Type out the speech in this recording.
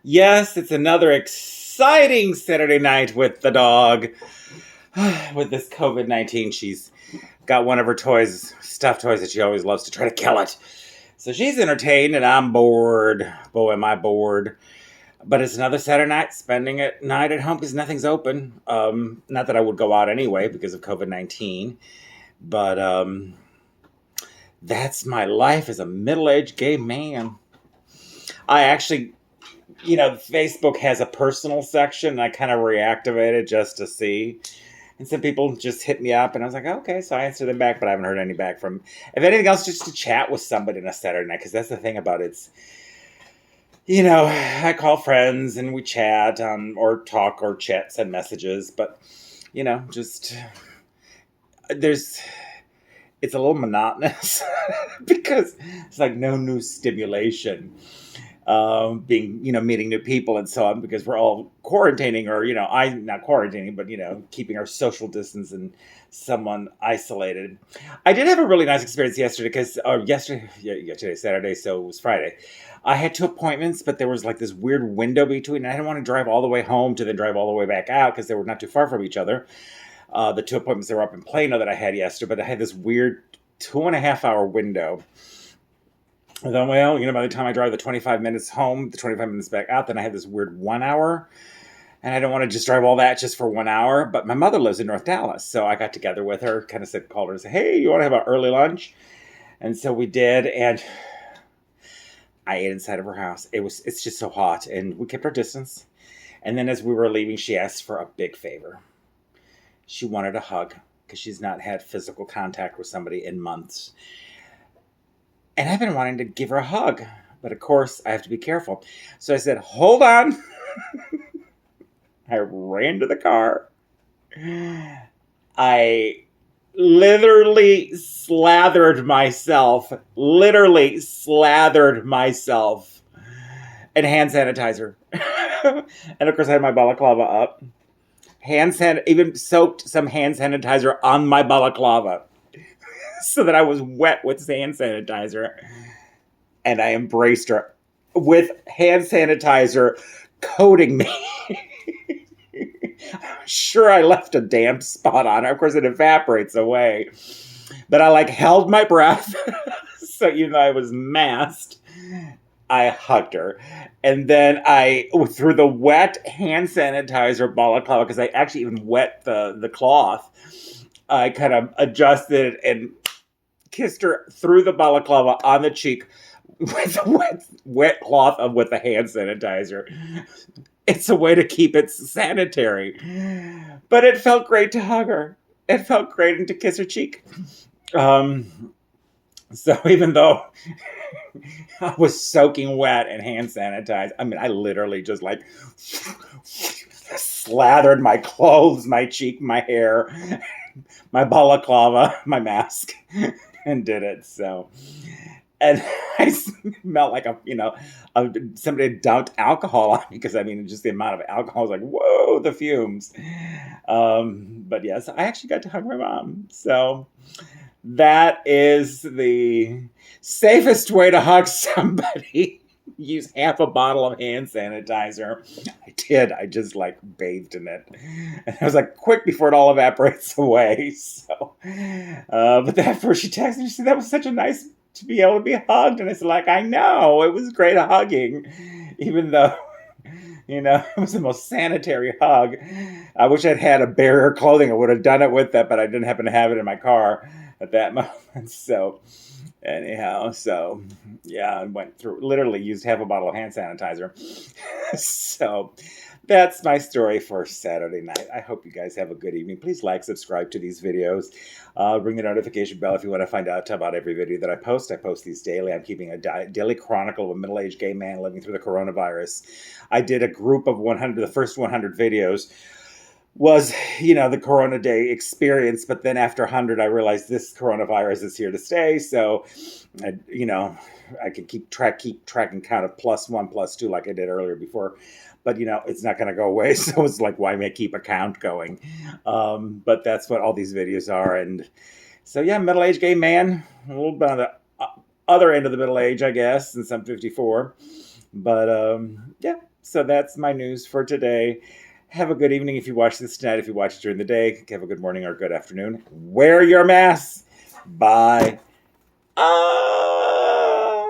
Yes, it's another exciting Saturday night with the dog. With this COVID-19, she's got one of her toys, stuffed toys that she always loves to try to kill it. So she's entertained and I'm bored. Boy, am I bored. But it's another Saturday night, spending it night at home because nothing's open. Not that I would go out anyway because of COVID-19. But that's my life as a middle-aged gay man. I actually Facebook has a personal section, and I kind of reactivated just to see. And some people just hit me up, and I was like, okay, so I answered them back, but I haven't heard any back from. If anything else, just to chat with somebody on a Saturday night, because that's the thing about it. I call friends and we chat or talk or chat, send messages, but just there's it's a little monotonous because it's like no new stimulation. Being, meeting new people and so on because we're all quarantining or, I not quarantining, but, keeping our social distance and someone isolated. I did have a really nice experience yesterday because, today's Saturday, so it was Friday. I had two appointments, but there was like this weird window between, and I didn't want to drive all the way home to then drive all the way back out because they were not too far from each other. The two appointments that were up in Plano that I had yesterday, but I had this weird 2.5 hour window. I thought, well, by the time I drive the 25 minutes home, the 25 minutes back out, then I have this weird 1 hour. And I don't want to just drive all that just for 1 hour. But my mother lives in North Dallas. So I got together with her, kind of called her and said, hey, you want to have an early lunch? And so we did. And I ate inside of her house. It's just so hot. And we kept our distance. And then as we were leaving, she asked for a big favor. She wanted a hug because she's not had physical contact with somebody in months. And I've been wanting to give her a hug, but of course I have to be careful. So I said, hold on. I ran to the car. I literally slathered myself in hand sanitizer. And of course I had my balaclava up. Even soaked some hand sanitizer on my balaclava. So that I was wet with hand sanitizer. And I embraced her with hand sanitizer coating me. Sure, I left a damp spot on her. Of course, it evaporates away. But I held my breath. So even though I was masked, I hugged her. And then through the wet hand sanitizer balaclava, because I actually even wet the cloth, I kind of adjusted it and kissed her through the balaclava on the cheek with a wet cloth with the hand sanitizer. It's a way to keep it sanitary. But it felt great to hug her. It felt great and to kiss her cheek. So even though I was soaking wet and hand sanitized, I literally just slathered my clothes, my cheek, my hair, my balaclava, my mask, and did it. So, and I smelled like somebody dumped alcohol on me because just the amount of alcohol was like, whoa, the fumes. But yes, I actually got to hug my mom. So that is the safest way to hug somebody. Use half a bottle of hand sanitizer. I did. I just bathed in it. And I was quick before it all evaporates away. So, but after she texted me, she said, that was such a nice to be able to be hugged. And I said, I know, it was great hugging, even though, it was the most sanitary hug. I wish I'd had a barrier clothing. I would have done it with that, but I didn't happen to have it in my car at that moment. So, anyhow, yeah, I literally used half a bottle of hand sanitizer. So that's my story for Saturday night. I hope you guys have a good evening. Please subscribe to these videos. Ring the notification bell if you want to find out about every video that I post. I post these daily. I'm keeping a daily chronicle of a middle-aged gay man living through the coronavirus. I did a group of 100, the first 100 videos was, the Corona Day experience. But then after 100, I realized this coronavirus is here to stay. So, I can keep tracking count of +1, +2 like I did earlier before. But, it's not going to go away. So it's why may I keep a count going? But that's what all these videos are. And so, yeah, middle-aged gay man, a little bit on the other end of the middle age, I guess, since I'm 54. But, yeah. So that's my news for today. Have a good evening if you watch this tonight. If you watch it during the day, have a good morning or good afternoon. Wear your mask. Bye. Oh.